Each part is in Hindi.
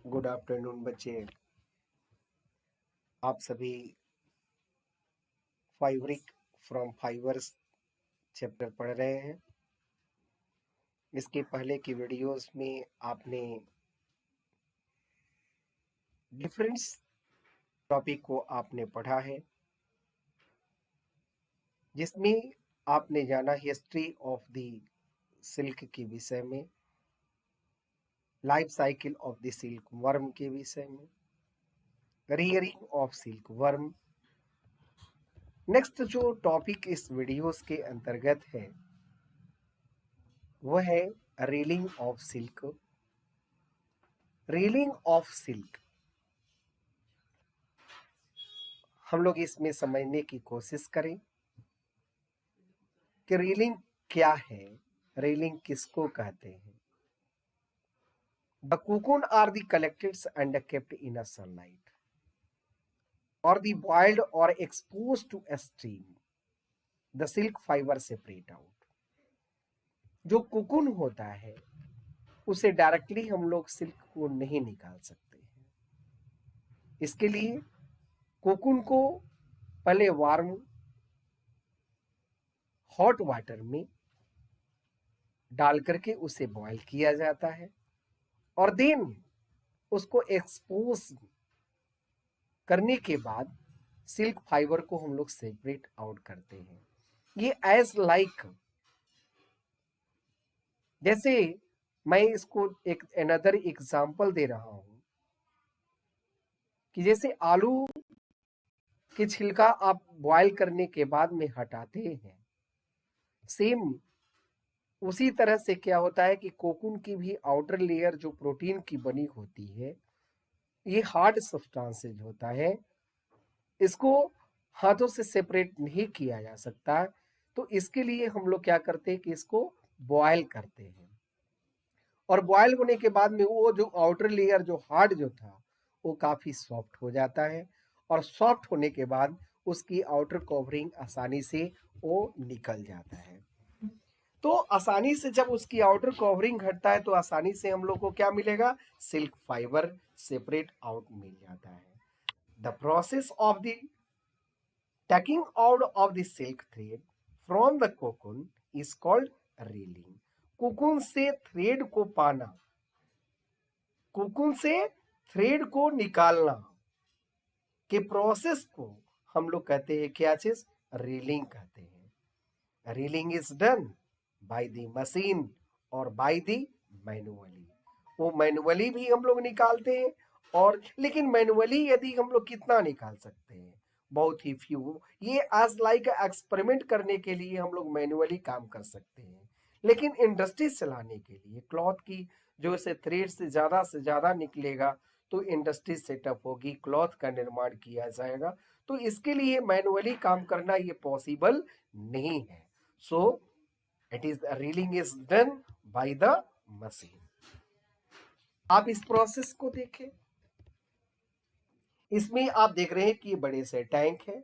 गुड आफ्टरनून बच्चे। आप सभी फाइवरिक फ्रॉम फाइवर्स चैप्टर पढ़ रहे हैं। इसके पहले की वीडियोस में आपने डिफरेंस टॉपिक को आपने पढ़ा है, जिसमें आपने जाना हिस्ट्री ऑफ द सिल्क के विषय में, life cycle of the silk worm के विषय में, rearing of silk worm. Next जो टॉपिक इस वीडियोस के अंतर्गत है वह है reeling of silk. Reeling of silk हम लोग इसमें समझने की कोशिश करें कि रीलिंग क्या है, रीलिंग किसको कहते हैं। The cocoon are the collected and kept in a sunlight or the boiled or exposed to a steam. The silk fiber separate out. जो कोकून होता है उसे डायरेक्टली हम लोग सिल्क को नहीं निकाल सकते हैं। इसके लिए कोकून को पहले वार्म हॉट वाटर में डाल करके उसे बॉयल किया जाता है और देन उसको एक्सपोज करने के बाद सिल्क फाइबर को हम लोग सेपरेट आउट करते हैं। ये एज लाइक जैसे मैं इसको एक अनदर एग्जांपल दे रहा हूं कि जैसे आलू की छिलका आप बॉयल करने के बाद में हटाते हैं, सेम उसी तरह से क्या होता है कि कोकून की भी आउटर लेयर जो प्रोटीन की बनी होती है, ये हार्ड सब्सटेंसेज होता है, इसको हाथों से सेपरेट नहीं किया जा सकता। तो इसके लिए हम लोग क्या करते हैं कि इसको बॉयल करते हैं और बॉयल होने के बाद में वो जो आउटर लेयर जो हार्ड जो था वो काफी सॉफ्ट हो जाता है और सॉफ्ट होने के बाद उसकी आउटर कवरिंग आसानी से वो निकल जाता है। तो आसानी से जब उसकी आउटर कवरिंग हटता है तो आसानी से हम लोग को क्या मिलेगा, सिल्क फाइबर सेपरेट आउट मिल जाता है। The process of the taking out of the silk thread from the cocoon is called reeling. Cocoon से थ्रेड को पाना, कोकून से थ्रेड को निकालना के प्रोसेस को हम लोग कहते हैं क्या चीज, रीलिंग कहते हैं। Reeling is done by the machine और बाय द मैनुअली। वो मैनुअली भी हम लोग निकालते हैं और लेकिन मैनुअली यदि हम लोग कितना निकाल सकते हैं, बहुत ही फ्यू। ये एज लाइक एक्सपेरिमेंट करने के लिए हम लोग मैनुअली काम कर सकते हैं, लेकिन इंडस्ट्री चलाने के लिए क्लॉथ की जो से थ्रेड से ज्यादा निकलेगा तो इंडस्ट्री सेटअप होगी, क्लॉथ का निर्माण किया जाएगा। तो इसके लिए मैनुअली काम करना ये पॉसिबल नहीं है। So it is railing is done by the machine. आप इस प्रोसेस को देखें, इसमें आप देख रहे हैं कि ये बड़े से टैंक है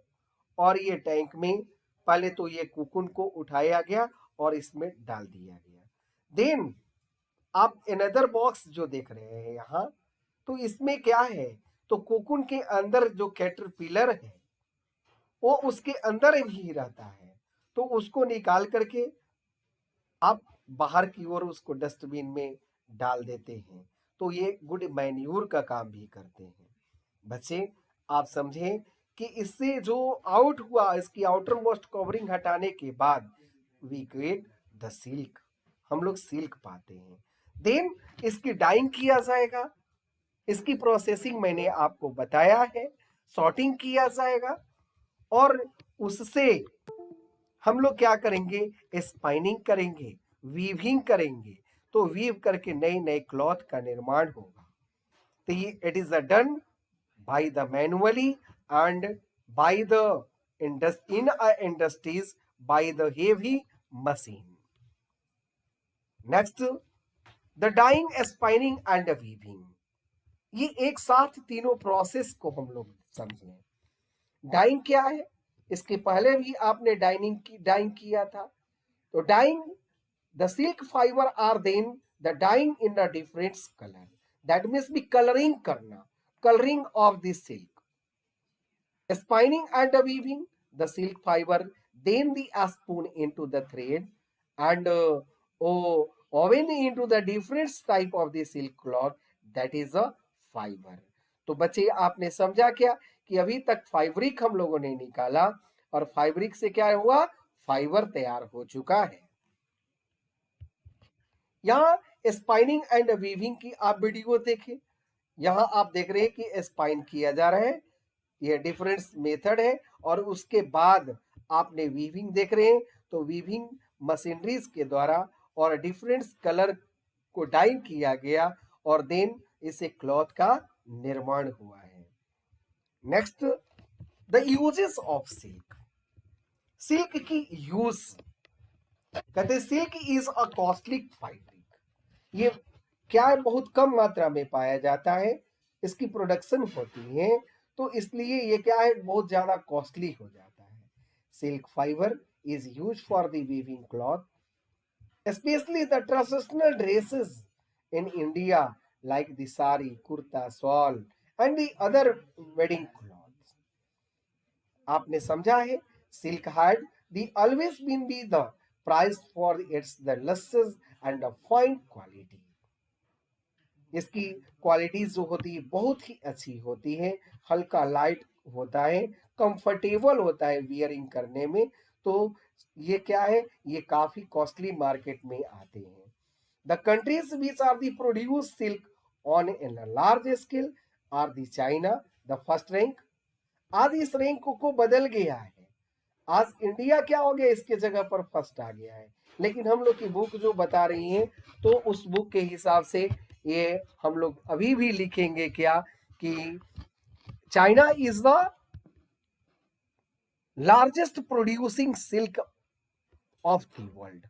और ये टैंक में पहले तो ये कोकून को उठाया गया और इसमें डाल दिया गया। देन आप अनदर बॉक्स जो देख रहे हैं यहाँ, तो इसमें क्या है, तो कोकून के अंदर जो कैटरपिलर है वो उसके अंदर ही रहता है, तो उसको निकाल करके आप बाहर की ओर उसको डस्टबिन में डाल देते हैं। तो ये गुड मैन्यूर का काम भी करते हैं। बच्चे आप समझें कि इससे जो आउट हुआ, इसकी आउटर मोस्ट कवरिंग हटाने के बाद वी गेट द सिल्क, हम लोग सिल्क पाते हैं। देन इसकी डाइंग किया जाएगा, इसकी प्रोसेसिंग मैंने आपको बताया है, सॉर्टिंग किया जाएगा और उससे हम लोग क्या करेंगे, स्पाइनिंग करेंगे, वीविंग करेंगे। तो वीव करके नए नए क्लॉथ का निर्माण होगा। तो ये it is done by the manually and by the industries by the heavy machine. Next, the dyeing, spinning and weaving. ये एक साथ तीनों प्रोसेस को हम लोग समझें। डाइंग क्या है, इसके पहले भी आपने डाइंग किया था। तो dyeing the silk fibre are then the dyeing in a different colour. That means भी कलरिंग करना, colouring of this silk. Spinning and weaving the silk fiber, then the spoon into the thread and woven into the different type of the silk cloth, that is a fiber. तो बच्चे आपने समझा क्या कि अभी तक फाइब्रिक हम लोगों ने निकाला और फाइब्रिक से क्या हुआ, फाइबर तैयार हो चुका है. यहाँ स्पाइनिंग एंड वीविंग की आप वीडियो देखें. यहाँ आप देख रहे हैं कि स्पाइन किया जा रहा है, ये डिफरेंट मेथड है. और उसके बाद आपने वीविंग देख रहे हैं, तो वीविंग मशीनरीज के द्वारा और डिफरेंट कलर को डाई किया गया और देन इसे क्लॉथ का निर्माण हुआ है. Next, the uses of silk. Silk की यूज, कहते हैं silk is a costly fabric. ये क्या है, बहुत कम मात्रा में पाया जाता है, इसकी प्रोडक्शन होती है, तो इसलिए ये क्या है, बहुत ज्यादा कॉस्टली हो जाता है. Silk fibre is use for the weaving cloth, especially the traditional dresses in India like the sari, kurta, shawl and the other wedding clothes. आपने समझा है, silk had the always been be the price for its the luscious and the fine quality. इसकी क्वालिटीज जो होती है बहुत ही अच्छी होती है, हल्का लाइट होता है, कंफर्टेबल होता है वियरिंग करने में. तो ये क्या है, ये काफी कॉस्टली मार्केट में आते हैं. The countries which are the produce silk on an large scale are the China the first rank. आज इस रैंक को बदल गया है, आज इंडिया क्या हो गया, इसके जगह पर फर्स्ट आ गया है. लेकिन हम लोग की बुक जो बता रही है, तो उस बुक के हिसाब से ये हम लोग अभी भी लिखेंगे क्या कि China is the largest producing silk of the world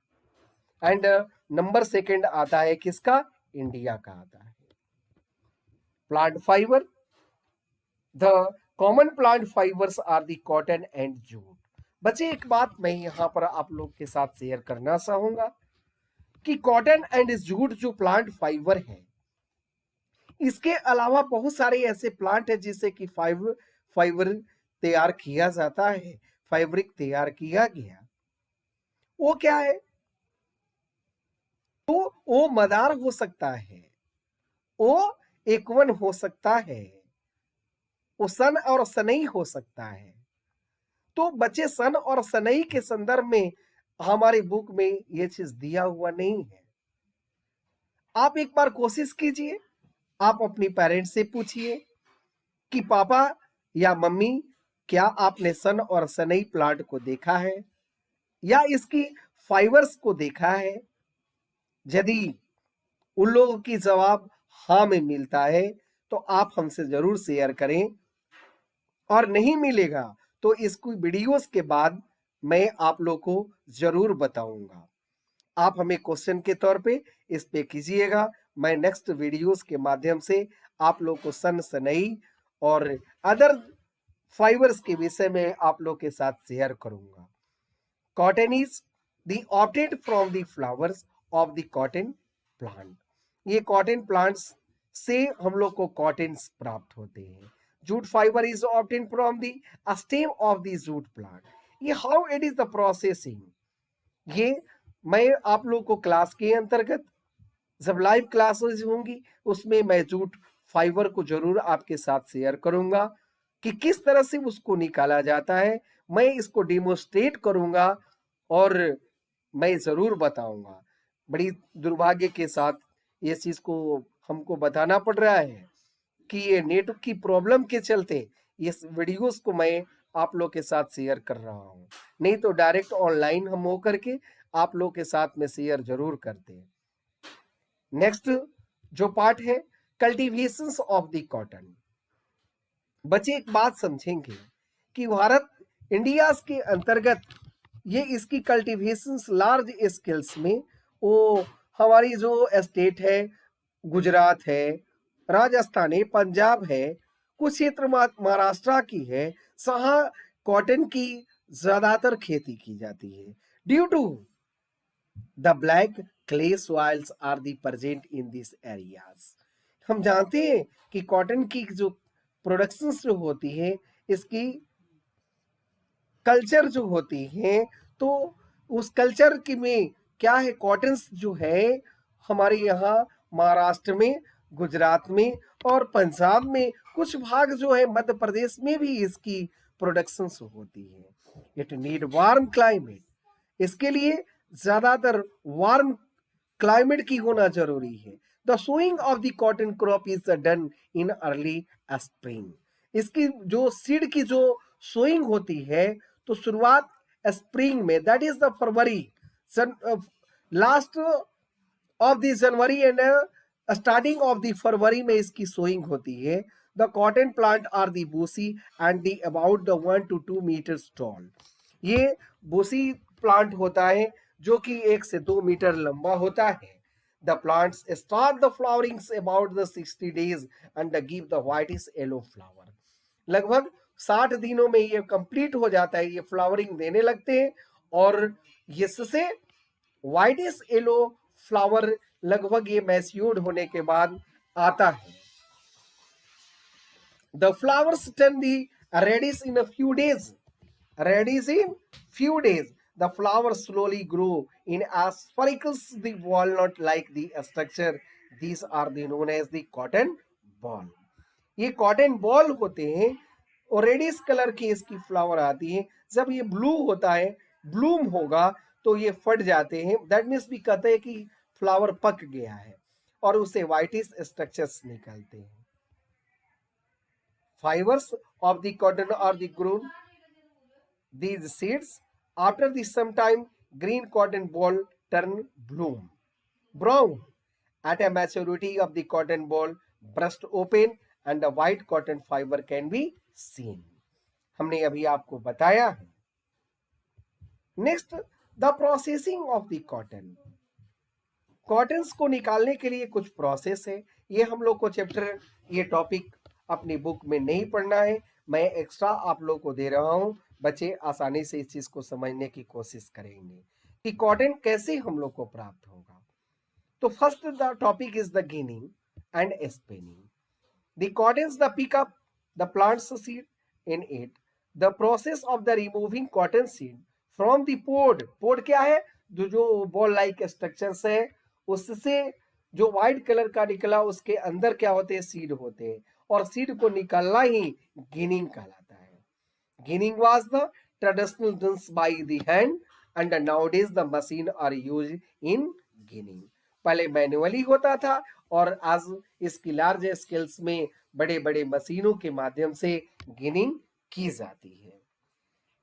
and number second आता है किसका, इंडिया का आता है. Plant fibre, the common plant fibres are the cotton and jute. बच्चे एक बात मैं यहां पर आप लोग के साथ शेयर करना चाहूंगा कि कॉटन एंड जूट जो प्लांट फाइबर है, इसके अलावा बहुत सारे ऐसे प्लांट है जिससे कि फाइबर तैयार किया जाता है, फैब्रिक तैयार किया गया. वो क्या है, तो वो मदार हो सकता है, वो एकवन हो सकता है, वो सन और सनई हो सकता है. तो बच्चे सन और सनई के संदर्भ में हमारी बुक में ये चीज दिया हुआ नहीं है. आप एक बार कोशिश कीजिए, आप अपनी पेरेंट्स से पूछिए कि पापा या मम्मी, क्या आपने सन और सनई प्लांट को देखा है या इसकी फाइबर्स को देखा है. यदि उन लोगों की जवाब हाँ में मिलता है तो आप हमसे जरूर शेयर करें, और नहीं मिलेगा तो इसको वीडियोस के बाद मैं आप लोग को जरूर बताऊंगा. आप हमें क्वेश्चन के तौर पे इस पे कीजिएगा, मैं नेक्स्ट वीडियोस के माध्यम से आप लोग को सन सनई और अदर फाइबर्स के विषय में आप लोग के साथ शेयर करूंगा. Cotton is the obtained from the flowers of the cotton plant. ये कॉटन प्लांट्स से हम लोग को कॉटन प्राप्त होते हैं. Jute fibre is obtained from the stem of the jute plant. ये how it is the processing, ये मैं आप लोग को क्लास के अंतर्गत जब लाइव क्लासेस होंगी उसमें मैं जूट फाइबर को जरूर आपके साथ शेयर करूंगा कि किस तरह से उसको निकाला जाता है. मैं इसको डेमोस्ट्रेट करूंगा और मैं जरूर बताऊंगा. बड़ी दुर्भाग्य के साथ ये चीज को हमको बताना पड़ रहा है कि ये नेट की प्रॉब्लम के चलते इस वीडियोस को मैं आप लोग के साथ शेयर कर रहा हूं, नहीं तो डायरेक्ट ऑनलाइन हम होकर के आप लोग के साथ में शेयर जरूर करते हैं. नेक्स्ट जो पार्ट है, कल्टीवेशंस ऑफ द कॉटन. बच्चे एक बात समझेंगे कि भारत इंडिया के अंतर्गत ये इसकी कल्टीवेशंस लार्ज स्केल्स में, वो हमारी जो स्टेट है गुजरात है, राजस्थान है, पंजाब है, कुछ क्षेत्र महाराष्ट्र की है, जहां कॉटन की ज्यादातर खेती की जाती है. Due to the black clay soils are the present in these areas. हम जानते हैं कि कॉटन की जो प्रोडक्शन जो होती है, इसकी कल्चर जो होती है, तो उस कल्चर की में क्या है, कॉटन जो है हमारे यहाँ महाराष्ट्र में, गुजरात में और पंजाब में, कुछ भाग जो है मध्य प्रदेश में भी इसकी प्रोडक्शन होती है। इट नीड वार्म क्लाइमेट, इसके लिए ज्यादातर वार्म क्लाइमेट की होना जरूरी है। The sowing of the cotton crop is done in early spring. इसकी जो सीड की जो सोइंग होती है, तो शुरुआत स्प्रिंग में, that is the February, last of the January and starting of the February में इसकी सोइंग होती है। The cotton plant are the bushy and the about the 1 to 2 meters tall. ये बूसी प्लांट होता है जो कि 1 से 2 मीटर लंबा होता है। The plants start the flowerings about the 60 days and give the whitish yellow flower. लगभग 60 दिनों में ये कंप्लीट हो जाता है, ये फ्लावरिंग देने लगते हैं और इससे व्हाइटिश येलो फ्लावर लगभग ये मैच्योर्ड होने के बाद आता है। The flowers turn the reddish in a few days, reddish in few days. The flowers slowly grow in spiracles, the walnut like the structure. These are the known as the cotton ball. ये कॉटन बॉल होते हैं और रेडिश कलर की इसकी फ्लावर आती है। जब ये ब्लू होता है, ब्लूम होगा, तो ये फट जाते हैं। दैट मीन्स भी कहते हैं कि फ्लावर पक गया है और उसे व्हाइटिश स्ट्रक्चर्स निकलते हैं। Fibers of the cotton are the grown these seeds. After the some time, green cotton ball turn brown. At a maturity of the cotton ball burst open and the white cotton fiber can be seen. हमने अभी आपको बताया है। Next, the processing of the cotton. Cottons को निकालने के लिए कुछ प्रोसेस है। ये हम लोग को चैप्टर, ये टॉपिक अपनी बुक में नहीं पढ़ना है, मैं एक्स्ट्रा आप लोग को दे रहा हूं। बच्चे आसानी से इस चीज को समझने की कोशिश करेंगे कि कॉटन कैसे हम लोग को प्राप्त होगा। तो first the topic is the ginning and spinning. The cottons the pick up the plants seed in it, the process of the removing cotton seed from the pod. Pod क्या है, जो बॉल लाइक स्ट्रक्चर्स है, उससे जो व्हाइट कलर का निकला, उसके अंदर क्या होते हैं, सीड होते हैं, और सीड को निकालना ही गिनिंग कहलाता है। Ginning was the traditional done by the hand and nowadays the machine are used in ginning. पहले मैन्युअली होता था और आज इसकी लार्ज स्केल्स में बड़े बड़े मशीनों के माध्यम से गिनिंग की जाती है।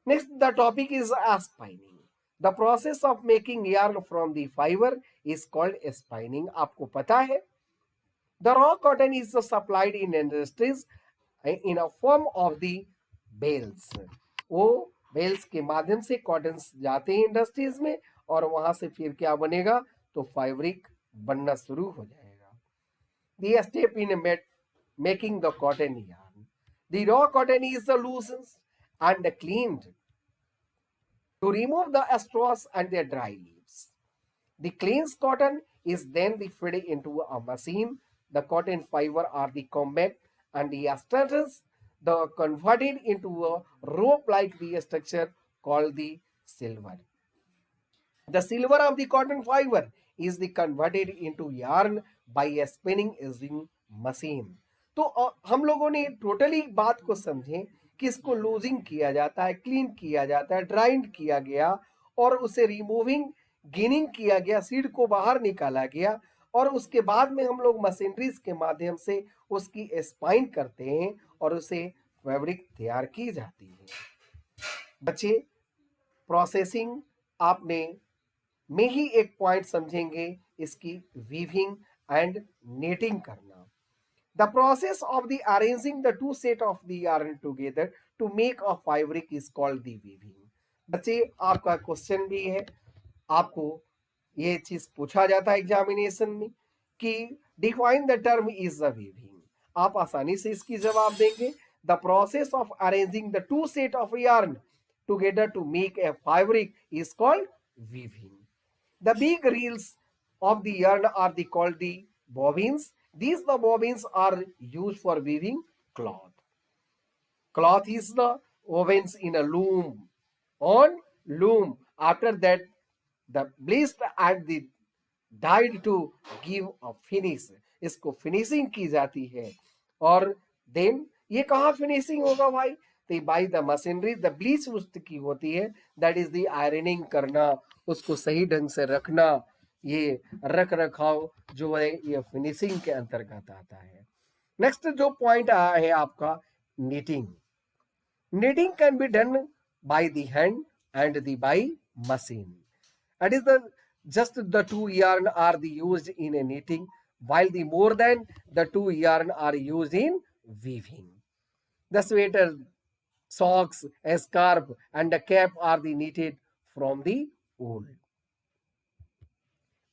Next the topic is spinning. The process of making yarn from the fibre is called spinning. आपको पता है, the raw cotton is supplied in industries in a form of the bales. वो बेल्स के माध्यम से कॉटन जाते हैं इंडस्ट्रीज में और वहां से फिर क्या बनेगा, तो फैब्रिक बनना शुरू हो जाएगा। The step in making the cotton yarn. The raw cotton is loosened and cleaned to remove the straws and the dry leaves. The cleansed cotton is then fed into a machine. The cotton fiber are the compact and the straws the converted into a rope-like the structure called the silver. The silver of the cotton fiber is the converted into yarn by a spinning using machine. तो हम लोगों ने टोटली बात को समझे कि इसको लूजिंग किया जाता है, क्लीन किया जाता है, ड्राइंड किया गया और उसे रिमूविंग, गिनिंग किया गया, सीड को बाहर निकाला गया और उसके बाद में हम लोग मशीनरीज के माध्यम से उसकी स्पाइन करते हैं और उसे फैब्रिक तैयार की जाती है। बच्चे, प्रोसेसिंग आपने में ही एक पॉइंट समझेंगे, इसकी वीविंग एंड नेटिंग करना। The process of the arranging the two set of the yarn together to make a fabric is called the weaving. बच्चे, आपका क्वेश्चन भी है, आपको ये चीज पूछा जाता है एग्जामिनेशन में कि define the term is the weaving. आप आसानी से इसकी जवाब देंगे। The process of arranging the two set of yarn together to make a fabric is called weaving. The big reels of the yarn are called the bobbins These the bobbins are used for weaving cloth. Cloth is the woven in a loom. On loom, after that, the bleached and the dyed to give a finish. इसको फिनिशिंग की जाती है. और देन ये कहाँ फिनिशिंग होगा भाई? तो by the machinery. The bleach उसकी होती है, दैट इज द आयरनिंग करना, उसको सही ढंग से रखना, ये रख रखाव जो है ये फिनिशिंग के अंतर्गत आता है. नेक्स्ट जो पॉइंट आया है आपका knitting. Knitting can be done by the hand and the by machine. That is the just the two yarn are the used in a knitting, while the more than the two yarn are used in weaving. The sweater, socks, a scarf, and a cap are the knitted from the wool.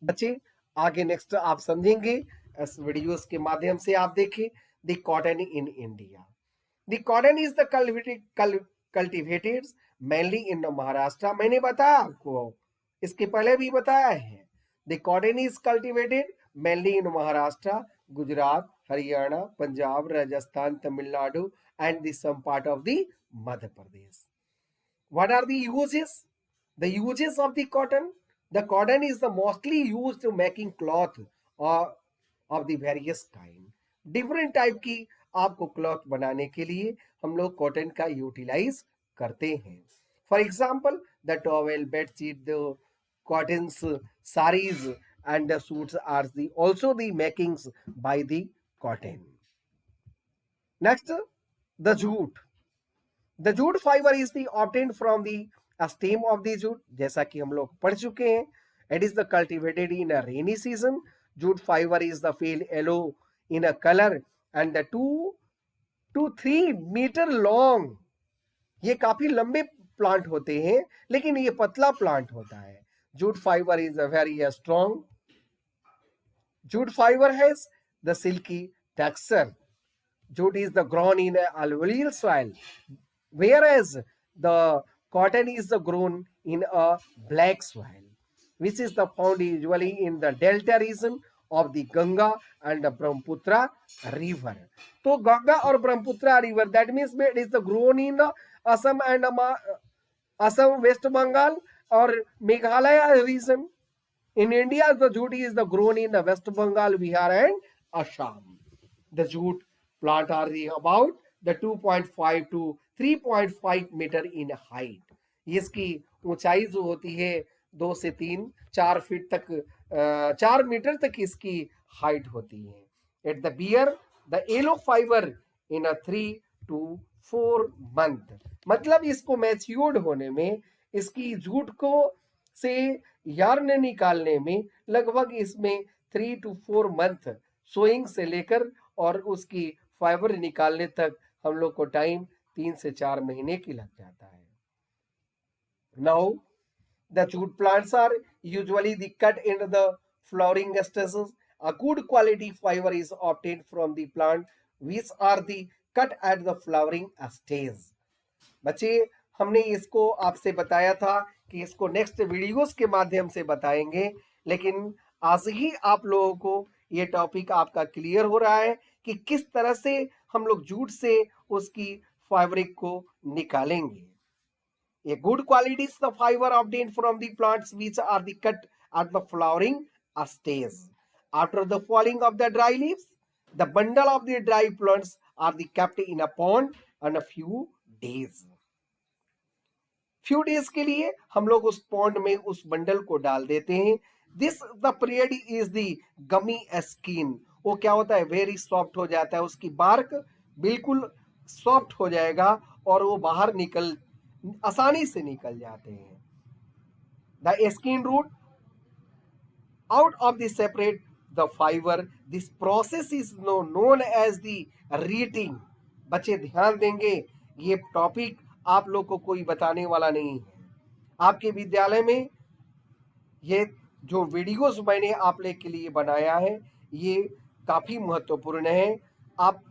बच्चे आगे नेक्स्ट आप समझेंगे इस वीडियोस के माध्यम से. आप देखें the cotton in India. The cotton is the cultivated mainly in Maharashtra. मैंने बताया आपको, इसके पहले भी बताया है. The cotton is cultivated mainly in Maharashtra, Gujarat, Haryana, Punjab, Rajasthan, Tamil Nadu, and the some part of the Madhya Pradesh. What are the uses? The uses of the cotton. The cotton is the mostly used to making cloth or of the various kind. Different type की आपको क्लॉथ बनाने के लिए हम लोग कॉटन का यूटिलाइज करते हैं. For example the towel, bedsheet, the cottons, saris and the suits are the also the makings by the cotton. Next the jute. The jute fibre is the obtained from the stem of the jute. जैसा कि हम लोग पढ़ चुके हैं, it is the cultivated in a rainy season. Jute fibre is the pale yellow in a color and the 2 to 3 metre long. ये काफी लंबे प्लांट होते हैं, लेकिन ये पतला प्लांट होता है. Jute fibre is a very strong. Jute fibre has the silky texture. Jute is the grown in alluvial soil, whereas the cotton is the grown in a black soil, which is the found usually in the delta region of the Ganga and the Brahmaputra river. तो गंगा और Brahmaputra river, that means it is the grown in Assam and Assam, West Bengal or Meghalaya region. In India, the jute is the grown in the West Bengal, Bihar and Assam. The jute plant are about the 2.5 to 3.5 meter in height. इसकी ऊंचाई जो होती है 2 से 3 4 फीट तक 4 मीटर तक इसकी हाइट होती है. At the bear the yellow fibre in a 3 to 4 month. मतलब इसको मैच्योर्ड होने में, इसकी जूट को से यार्न निकालने में लगभग इसमें 3 to 4 मंथ सोइंग से लेकर और उसकी फाइबर निकालने तक हम लोग को टाइम 3 से 4 महीने की लग जाता है. Now the jute plants are usually the cut into the flowering stages. A good quality fiber is obtained from the plant which are the cut at the flowering stage. बच्चे हमने इसको आपसे बताया था कि इसको नेक्स्ट वीडियोस के माध्यम से बताएंगे, लेकिन आज ही आप लोगों को ये टॉपिक आपका क्लियर हो रहा है कि किस तरह से हम लोग जूट से उसकी फैब्रिक को निकालेंगे. A good quality is the fiber obtained from the plants which are the cut at the flowering stage. After the falling of the dry leaves, the bundle of the dry plants are the kept in a pond on a few days. Few days के लिए हम लोग उस pond में उस बंडल को डाल देते हैं. This the period is the gummy skin. वो क्या होता है, वेरी सॉफ्ट हो जाता है, उसकी बार्क बिल्कुल सॉफ्ट हो जाएगा और वो बाहर निकल आसानी से निकल जाते हैं. The skin root out of the separate the fibre. This process is known as the retting. बच्चे ध्यान देंगे, ये टॉपिक आप लोग को कोई बताने वाला नहीं है. आपके विद्यालय में ये जो वीडियोस मैंने आप लोग के लिए बनाया है ये काफी महत्वपूर्ण है. आप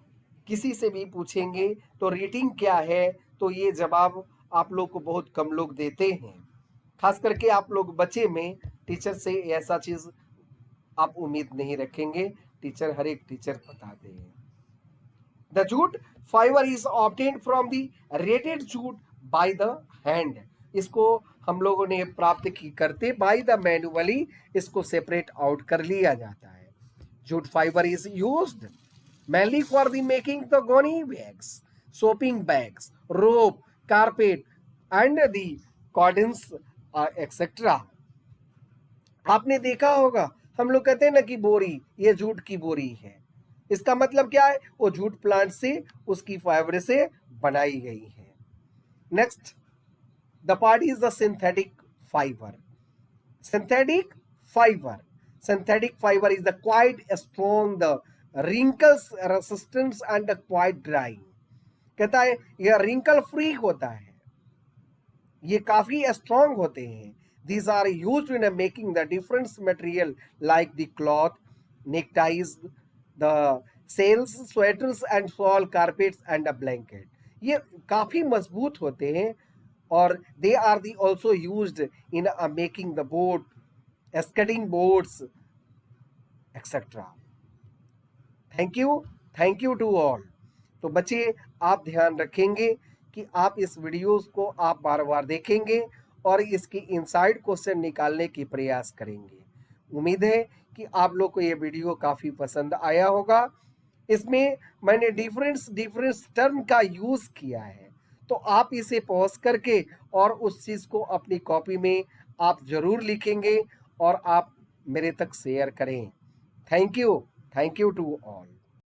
किसी से भी पूछेंगे तो रीटिंग क्या है, तो ये जवाब आप लोग को बहुत कम लोग देते हैं. खास करके आप लोग बच्चे में टीचर से ऐसा चीज आप उम्मीद नहीं रखेंगे. टीचर हर एक टीचर बताते हैं। The jute fibre is obtained from the rated jute bye the hand. इसको हम लोगों ने प्राप्त की करते बाय द मैन्युअली, इसको सेपरेट आउट कर लिया जाता है। Jute fibre is used mainly for the making the goni bags, soaping bags, rope, carpet, and the cottons, etc. आपने देखा होगा, हम लोग कहते हैं ना कि बोरी, ये जूट की बोरी है। इसका मतलब क्या है? वो जूट प्लांट से, उसकी फाइबर से बनाई गई है। Next, the part is the synthetic fibre. synthetic fiber synthetic fiber is the quite strong, the wrinkles resistance and the quite dry। कहता है यह wrinkle free होता है, ये काफी स्ट्रॉन्ग होते हैं। these are used in making the different material like the cloth, neckties, the sails, sweaters and shawl, carpets and a blanket। ये काफी मजबूत होते हैं और they are the also used in making the boat, skating boards, etc। Thank you to all. तो बच्चे आप ध्यान रखेंगे कि आप इस वीडियोस को आप बार बार देखेंगे और इसकी इनसाइड क्वेश्चन निकालने की प्रयास करेंगे। उम्मीद है कि आप लोग को ये वीडियो काफ़ी पसंद आया होगा। इसमें मैंने डिफरेंट टर्म का यूज़ किया है, तो आप इसे पॉज करके और उस चीज़ को अपनी कॉपी में आप ज़रूर लिखेंगे और आप मेरे तक शेयर करें। Thank you to all.